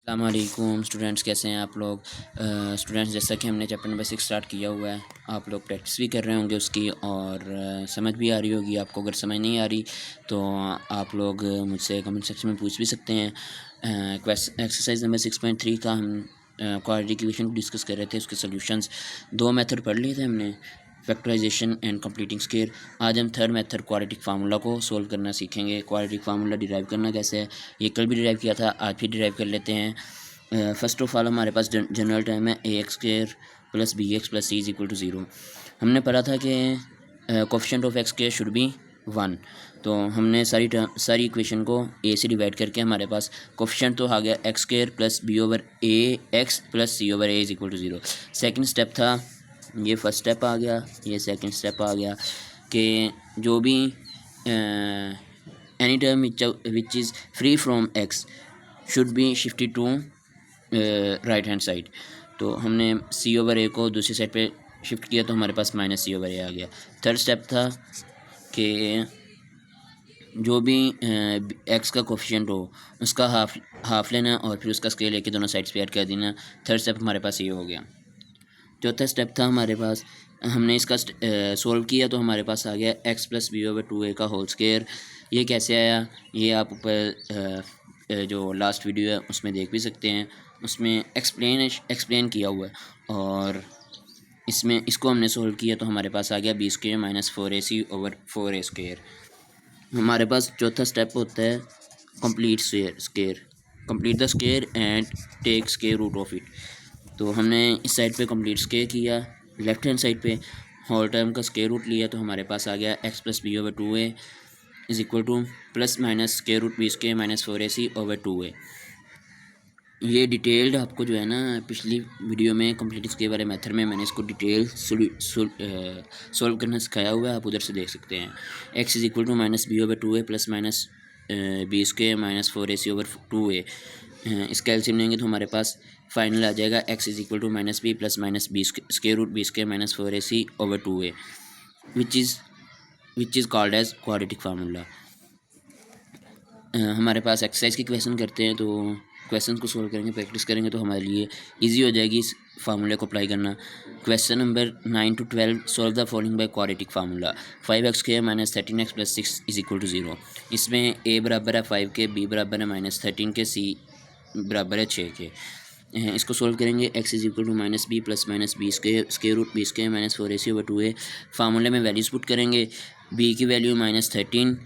अस्सलामुअलैकुम स्टूडेंट्स, कैसे हैं आप लोग। स्टूडेंट्स, जैसा कि हमने चैप्टर नंबर 6 स्टार्ट किया हुआ है, आप लोग प्रैक्टिस भी कर रहे होंगे उसकी और समझ भी आ रही होगी आपको। अगर समझ नहीं आ रही तो आप लोग मुझसे कमेंट सेक्शन में पूछ भी सकते हैं। एक्सरसाइज नंबर 6.3 का हम क्वाड्रेटिक इक्वेशन को डिस्कस कर रहे थे। उसके सॉल्यूशंस दो मेथड पढ़ लिए थे हमने, फैक्टराइजेशन एंड कंप्लीटिंग स्क्वायर। आज हम थर्ड मेथड क्वाड्रेटिक फार्मूला को सोल्व करना सीखेंगे। क्वाड्रेटिक फार्मूला डिराइव करना कैसे है, ये कल भी डिराइव किया था, आज भी डिराइव कर लेते हैं। फर्स्ट ऑफ ऑल हमारे पास जनरल टर्म है a x square plus b x plus c is equal to zero. हमने पढ़ा था कि coefficient of x square should be 1। तो हमने सारी इक्वेशन को ए से डिवाइड करके हमारे पास कोफिशिएंट तो आ गया x square plus b over a x plus c over a is equal to zero. Second step था, ये फर्स्ट स्टेप आ गया, ये सेकंड स्टेप आ गया कि जो भी any term which is free from x should be shifted to right hand side. तो हमने सी ओवर ए को दूसरी साइड पे शिफ्ट किया तो हमारे पास माइनस सी ओवर ए आ गया। थर्ड स्टेप था कि जो भी एक्स का कोफिशिएंट हो उसका हाफ लेना और फिर उसका स्केल लेके दोनों साइड्स पे ऐड कर देना। थर्ड स्टेप हमारे पास ये हो गया। चौथा स्टेप था हमारे पास, हमने इसका सोल्व किया तो हमारे पास आ गया x plus b over 2a का होल स्क्वायर। ये कैसे आया, ये आप ऊपर जो लास्ट वीडियो है उसमें देख भी सकते हैं, उसमें एक्सप्लेन किया हुआ है। और इसमें इसको हमने सोल्व किया तो हमारे पास आ गया b square minus 4ac over 4a square. हमारे पास चौथा स्टेप होता है complete square, complete the square and take square root of it. तो हमने इस साइड पे कंप्लीट स्क्वायर किया, लेफ्ट हैंड साइड पे होल टर्म का स्क्वायर रूट लिया तो हमारे पास आ गया x plus b over 2a is equal to plus minus square root b square minus 4ac over 2a। ये डिटेल्ड आपको जो है ना पिछली वीडियो में कंप्लीट स्क्वायर वाले मेथड में मैंने इसको डिटेल सोल्व करना सिखाया हुआ है, आप उधर से देख सकते हैं। X is equal to minus b over 2a plus minus b square minus 4ac over 2a। इसका एलसीएम लेंगे तो हमारे पास फाइनल आ जाएगा x is equal to minus b plus minus b square root b square minus 4ac over 2a which is called as quadratic formula. हमारे पास exercise की question करते हैं, तो क्वेश्चन को सोल्व करेंगे, प्रैक्टिस करेंगे तो हमारे लिए इजी हो जाएगी इस फार्मूले को अप्लाई करना। Question number 9 to 12, solve the following by quadratic formula. 5x square minus 13x plus 6 is equal to 0। इसमें a बराबर है 5 के, b बराबर है माइनस 13 के, c बराबर है 6 के। इसको सोल्व करेंगे x is equal to minus b plus minus b square root b square minus 4ac over 2a। फार्मूले में वैल्यूज पुट करेंगे, b की वैल्यू माइनस 13,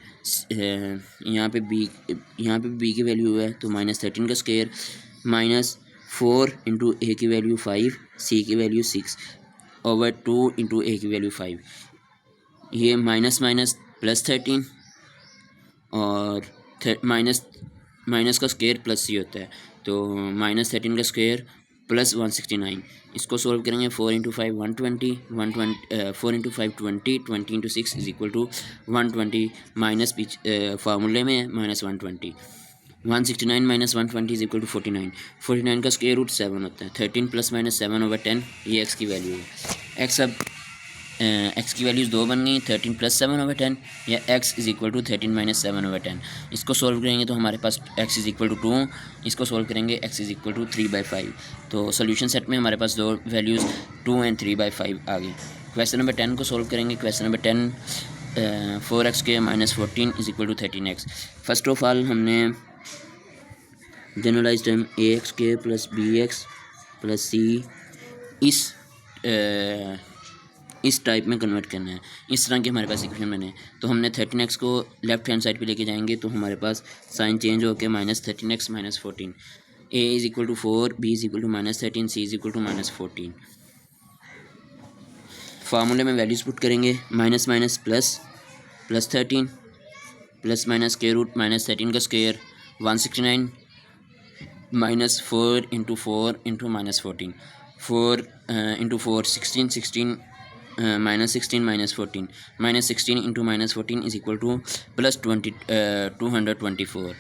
यहाँ पे b की वैल्यू है तो माइनस 13 का स्क्वायर माइनस 4 इंटू ए की वैल्यू 5, सी की वैल्यू 6 ओवर 2 इंटू ए की वैल्यू 5। ये माइनस माइनस प्लस 13 और माइनस का स्क्वायर प्लस सी होता है, तो माइनस 13 का स्क्वायर प्लस 169। इसको सोल्व करेंगे 4 into 5 120, 4 into 5 20, 20 into 6 is equal to 120 minus फार्मूले में minus 120। 169 minus 120 is equal to 49। 49 का स्क्वायर रूट 7 होता है। 13 प्लस माइनस 7 ओवर 10, ये एक्स की वैल्यू है। एक्स की वैल्यूज़ दो बन गई, 13 प्लस 7 ओवर 10 या x is equal to 13 minus 7 over 10। इसको सोल्व करेंगे तो हमारे पास एक्स इज इक्वल टू 2, इसको सोल्व करेंगे एक्स इज इक्वल टू 3/5। तो सोल्यूशन सेट में हमारे पास दो वैल्यूज़ 2 एंड 3/5 आ गई। क्वेश्चन नंबर 10 को सोल्व करेंगे। Question number 10, 4x square minus 14 is equal to 13x। First of all हमने generalize term a x square plus b x plus c इस type में कन्वर्ट करना है। इस तरह की हमारे पास इक्वेशन बने तो हमने 13x को लेफ्ट हैंड साइड पे लेके जाएंगे तो हमारे पास साइन चेंज होकर minus 13x minus 14, a is equal to 4, b is equal to minus 13, c is equal to minus 14। फार्मूले में वैल्यूज पुट करेंगे, minus minus plus, plus 13 plus minus square root minus 13 का square 169 minus 4 into 4 into minus 14, 4 into 4 16 minus 16 minus 14 minus 16 into minus 14 is equal to plus 224।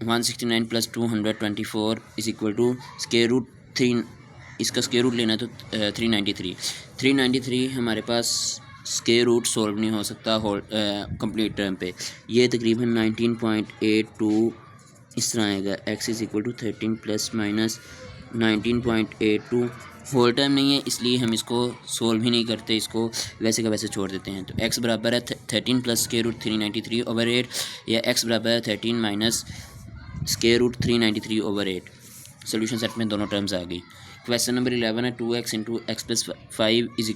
169 plus 224 is equal to square root 3, इसका square root लेना है तो 393 हमारे पास square root solve नहीं हो सकता whole complete term पे। ये तकरीबन 19.82 इस तरह आएगा x is equal to 13 plus minus 19.82। Whole time नहीं है इसलिए हम इसको सोल्व ही नहीं करते, इसको वैसे का वैसे छोड़ देते हैं। तो x बराबर है 13 प्लस स्क्वायर रूट 393/8 या x बराबर है 13 minus square root 393/8। Solution set में दोनों टर्म्स आ गई। क्वेश्चन नंबर 11 है 2x into x plus 5 is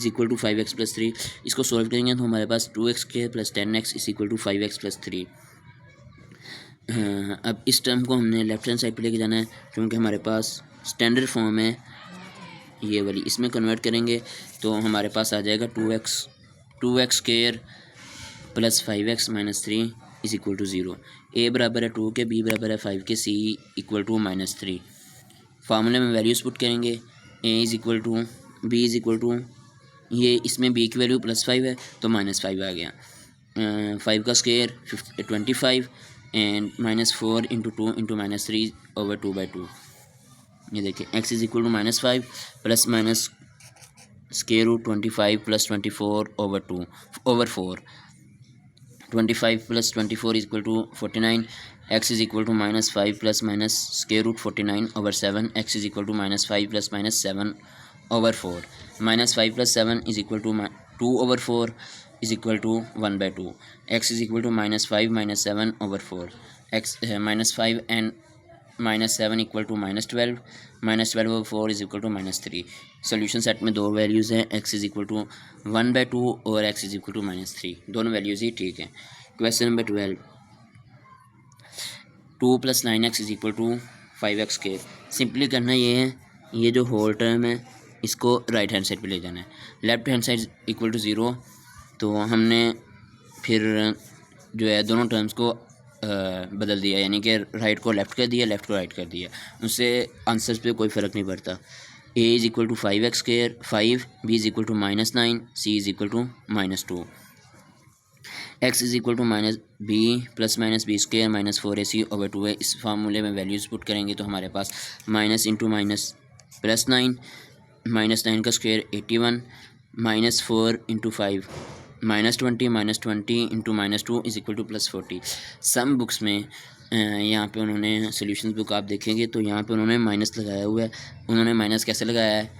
equal to 5x plus 3। इसको सॉल्व करेंगे तो हमारे पास 2x² plus 10x is equal to 5x plus 3। अब इस टर्म को हमने लेफ्ट हैंड साइड पे लेके जाना है क्योंकि हमारे पास स्टैंडर्ड फॉर्म है ये वाली, इसमें कन्वर्ट करेंगे तो हमारे पास आ जाएगा 2x² plus 5x minus 3 is equal to 0। A बराबर है 2 के, बी बराबर है 5 के, सी इक्वल टू -3। फार्मूले में वैल्यूज़ पुट करेंगे। A is equal to B is equal to, ये इसमें बी की वैल्यू +5 है तो -5 आ गया। 5 का स्क्वायर 25 एंड -4 इंटू 2 इंटू -3/2/2। ये देखिए x is equal to -5 plus minus square root 25 plus 24/2/4। 25 plus 24 is equal to 49। x is equal to -5 plus minus square root 49/7। x is equal to -5 plus minus 7/4। -5 plus 7 is equal to 2/4 is equal to 1/2। x is equal to -5 minus 7/4। x -5 and -7 equal to -12। -12/4 is equal to -3। Solution set में दो values हैं, x is equal to 1/2 और x is equal to -3। दोनों values ही ठीक हैं। Question number 12 2 + 9x is equal to 5x²। Simply करना ये है, ये जो होल टर्म है इसको राइट हैंड साइड पे ले जाना है। Left hand side equal to 0, तो हमने फिर जो है दोनों टर्म्स को बदल दिया, यानी कि राइट को लेफ़्ट कर दिया, लेफ़्ट को राइट कर दिया। उससे आंसर्स पे कोई फ़र्क नहीं पड़ता। a is equal to 5x², 5, b is equal to -9, c is equal to -2। x is equal to -b plus minus b² -4ac/2 है। इस फार्मूले में वैल्यूज़ पुट करेंगे तो हमारे पास माइनस इंटू माइनस +9, -9 का square 81, -4 into 5 -20, -20 into -2 is equal to +40। Some books में यहाँ पे उन्होंने सोल्यूशन बुक आप देखेंगे तो यहाँ पे उन्होंने माइनस लगाया हुआ है। उन्होंने माइनस कैसे लगाया है,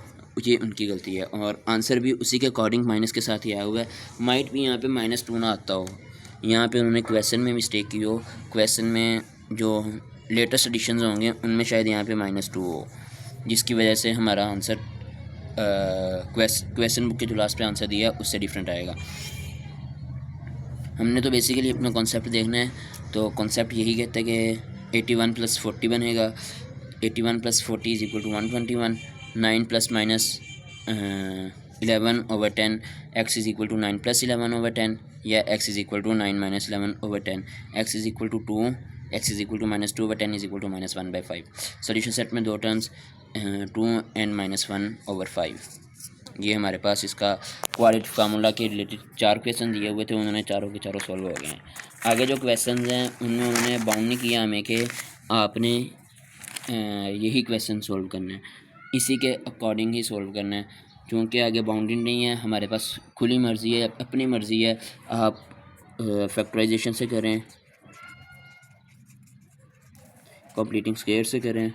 ये उनकी गलती है, और आंसर भी उसी के अकॉर्डिंग माइनस के साथ ही आया हुआ है। माइट भी यहाँ पे -2 ना आता हो, यहाँ पे उन्होंने क्वेश्चन में मिस्टेक की हो। क्वेश्चन में जो लेटेस्ट एडिशंस होंगे उनमें शायद यहाँ पे -2 हो, जिसकी वजह से हमारा आंसर क्वेश्चन बुक के जो लास्ट पे आंसर दिया उससे डिफरेंट आएगा। हमने तो बेसिकली अपना कॉन्सेप्ट देखना है, तो कॉन्सेप्ट यही कहता है कि 81 + 40 बनेगा। 81 + 40 is equal to 121। 9 + minus 11/10 x is equal to 9 + 11/10 या x is equal to 9 - 11/10। x is equal to 2, x is equal to -2/10 is equal to -1/5। Solution set में दो टर्म्स 2 एंड -1/5। ये हमारे पास इसका क्वाड्रेटिक फार्मूला के रिलेटेड 4 क्वेश्चन दिए हुए थे, उन्होंने चारों के चारों सॉल्व हो गए हैं। आगे जो क्वेश्चन हैं उनमें उन्होंने बाउंड नहीं किया हमें कि आपने यही क्वेश्चन सॉल्व करना है, इसी के अकॉर्डिंग ही सॉल्व करना है, क्योंकि आगे बाउंडिंग नहीं है। हमारे पास खुली मर्ज़ी है, अपनी मर्ज़ी है। आप फैक्टराइजेशन से करें, कंप्लीटिंग स्क्वायर से करें,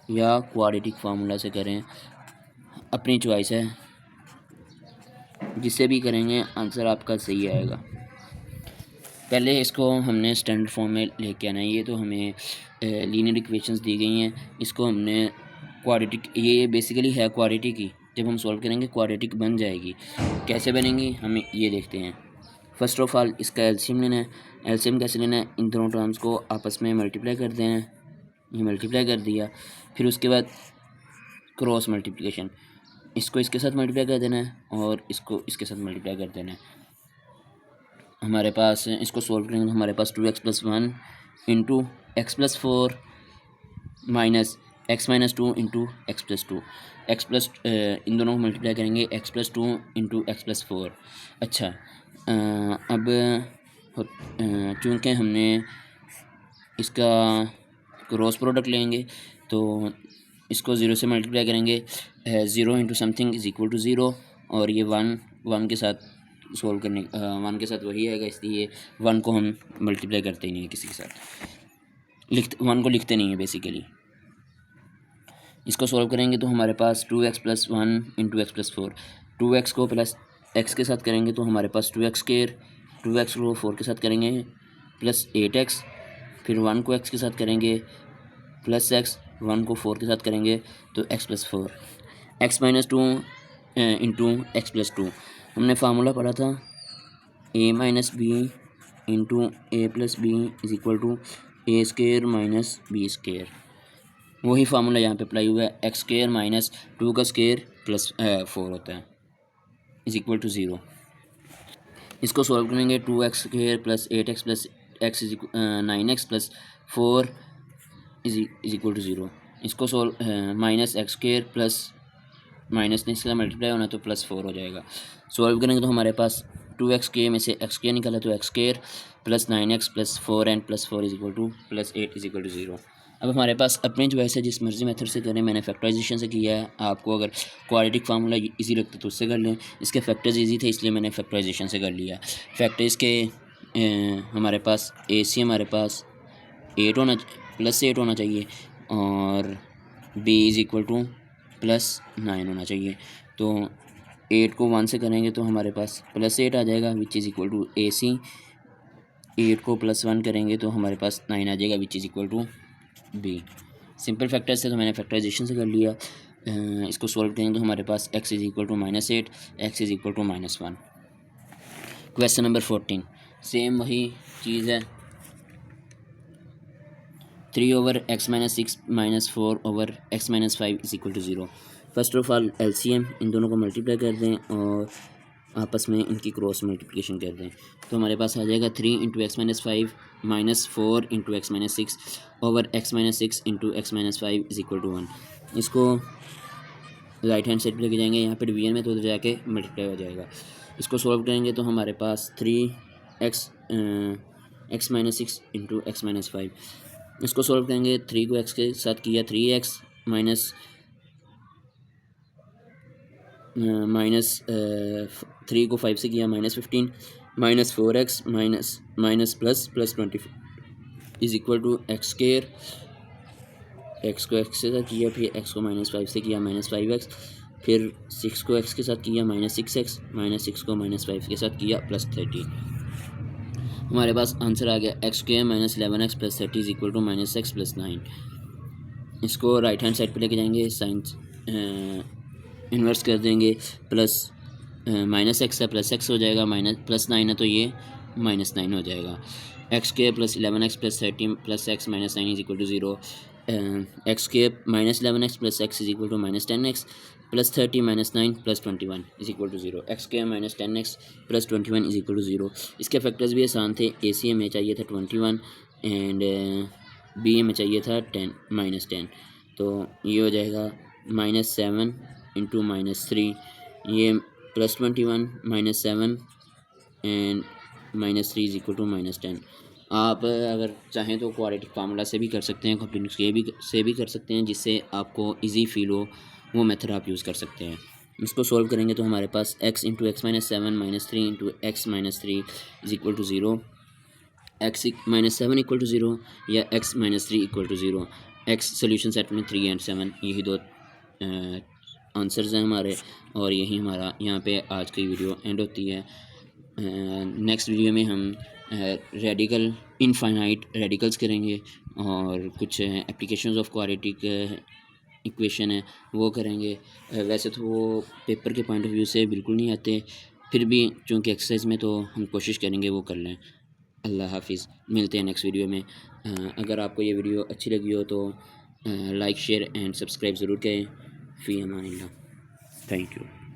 या क्वाड्रेटिक फार्मूला से करें, अपनी चॉइस है। जिससे भी करेंगे आंसर आपका सही आएगा। पहले इसको हमने स्टैंडर्ड फॉर्म में लेके आना है। ये तो हमें लीनियर इक्वेशंस दी गई हैं, इसको हमने क्वाड्रेटिक, ये बेसिकली है क्वाड्रेटिक ही। जब हम सॉल्व करेंगे क्वाड्रेटिक बन जाएगी। कैसे बनेंगी हम ये देखते हैं। फर्स्ट ऑफ ऑल इसका एलसीएम लेना है। एलसीएम कैसे लेना है, इन दोनों टर्म्स को आपस में मल्टीप्लाई कर देना है। ये मल्टीप्लाई कर दिया, फिर उसके बाद क्रॉस मल्टीप्लिकेशन, इसको इसके साथ मल्टीप्लाई कर देना है और इसको इसके साथ मल्टीप्लाई कर देना है। हमारे पास इसको सॉल्व करेंगे तो हमारे पास 2x + 1 into x + 4 minus x - 2 into x + 2, इन दोनों को मल्टीप्लाई करेंगे x + 2 इंटू x + 4। अच्छा, अब चूँकि हमने इसका क्रॉस प्रोडक्ट लेंगे तो इसको 0 से मल्टीप्लाई करेंगे। 0 into something is equal to 0, और ये 1 के साथ सोल्व करने 1 के साथ वही आएगा, इसलिए 1 को हम मल्टीप्लाई करते ही नहीं है किसी के साथ, 1 को लिखते नहीं है बेसिकली। इसको सॉल्व करेंगे तो हमारे पास 2x + 1 × x + 4, 2x को प्लस x के साथ करेंगे तो हमारे पास 2x², 2x को 4 के साथ करेंगे प्लस 8x, फिर 1 को x के साथ करेंगे प्लस x, 1 को 4 के साथ करेंगे तो x + 4, x - 2 × x + 2। हमने फार्मूला पढ़ा था a - b × a + b = a² - b²। वही फार्मूला यहाँ पे अप्लाई हुआ है, x² - 2 का स्क्वायर प्लस 4 होता है = 0। इसको सॉल्व करेंगे 2x² + 8x + x 9x + 4 = 0। इसको -x² प्लस माइनस ने इसका मल्टीप्लाई होना तो +4 हो जाएगा। सॉल्व करेंगे तो हमारे पास 2x² में से x² निकाला तो x² + 9x + 4n + 4 = +8 = 0। अब हमारे पास अपनी चॉइस है, जिस मर्जी मेथड से करें। मैंने फैक्टराइजेशन से किया है, आपको अगर क्वाड्रेटिक फार्मूला इजी लगता तो उससे कर लें। इसके फैक्टर्स इजी थे इसलिए मैंने फैक्टराइजेशन से कर लिया। फैक्टर्स के हमारे पास AC हमारे पास +8 होना चाहिए और B = +9 होना चाहिए। तो 8 को 1 से करेंगे तो हमारे पास +8 आ जाएगा = AC। 8 को +1 करेंगे तो हमारे पास 9 आ जाएगा = B। सिंपल फैक्टर से तो मैंने फैक्टराइजेशन से कर लिया। इसको सॉल्व करेंगे तो हमारे पास x = -8, x = -1। Question number 14 same वही चीज़ है, 3/x - 6 - 4/x - 5 = 0। First of all LCM इन दोनों को मल्टीप्लाई कर दें और आपस में इनकी क्रॉस मल्टीप्लिकेशन कर दें तो हमारे पास आ जाएगा 3 × x - 5 - 4 × x - 6 /x - 6 × x - 5 = 1। इसको राइट हैंड साइड पर लेके जाएंगे, यहाँ पे डिवीजन में तो जाके मल्टीप्लाई हो जाएगा। इसको सॉल्व करेंगे तो हमारे पास 3x - 6 × x - 5। इसको सॉल्व करेंगे, 3 को x के साथ किया 3x माइनस 3 को 5 से किया -15 -4x minus plus +20 = x²। x को x के साथ किया, फिर x को -5 से किया -5x, फिर 6 को x के साथ किया -6x, -6 को -5 के साथ किया +30। हमारे पास आंसर आ गया x² - 11x + 30 = -x + 9। इसको राइट हैंड साइड पे लेके जाएंगे, साइन इन्वर्स कर देंगे, प्लस -x है +x हो जाएगा, +9 है तो ये -9 हो जाएगा। x² + 11x + 30 + x - 9 = 0। x² - 11x + x = -10x + 30 - 9 + 21 = 0। x² - 10x + 21 = 0। इसके फैक्टर्स भी आसान थे। AC में चाहिए था 21 एंड B में चाहिए था 10 तो ये हो जाएगा -7 × -3, ये +21 -7 एंड -3 = -10। आप अगर चाहें तो क्वाड्रेटिक फार्मूला से भी कर सकते हैं, कॉम्प्लीमेंट से भी कर सकते हैं, जिससे आपको इजी फील हो वो मेथड आप यूज़ कर सकते हैं। इसको सॉल्व करेंगे तो हमारे पास x × x - 7 - 3 × x - 3 = 0, x - 7 = 0 या x - 3 = 0। x सोल्यूशन सेट में 3 और 7 यही दो आंसर्स हैं हमारे, और यही हमारा यहाँ पे आज की वीडियो एंड होती है। नेक्स्ट वीडियो में हम रेडिकल इनफाइनाइट रेडिकल्स करेंगे और कुछ एप्लीकेशंस ऑफ क्वाड्रेटिक इक्वेशन है वो करेंगे। वैसे तो वो पेपर के पॉइंट ऑफ व्यू से बिल्कुल नहीं आते, फिर भी चूँकि एक्सरसाइज में तो हम कोशिश करेंगे वो कर लें। अल्लाह हाफिज़, मिलते हैं नेक्स्ट वीडियो में। अगर आपको ये वीडियो अच्छी लगी हो तो लाइक शेयर एंड सब्सक्राइब ज़रूर करें। फ़ी अमानिल्लाह, थैंक यू।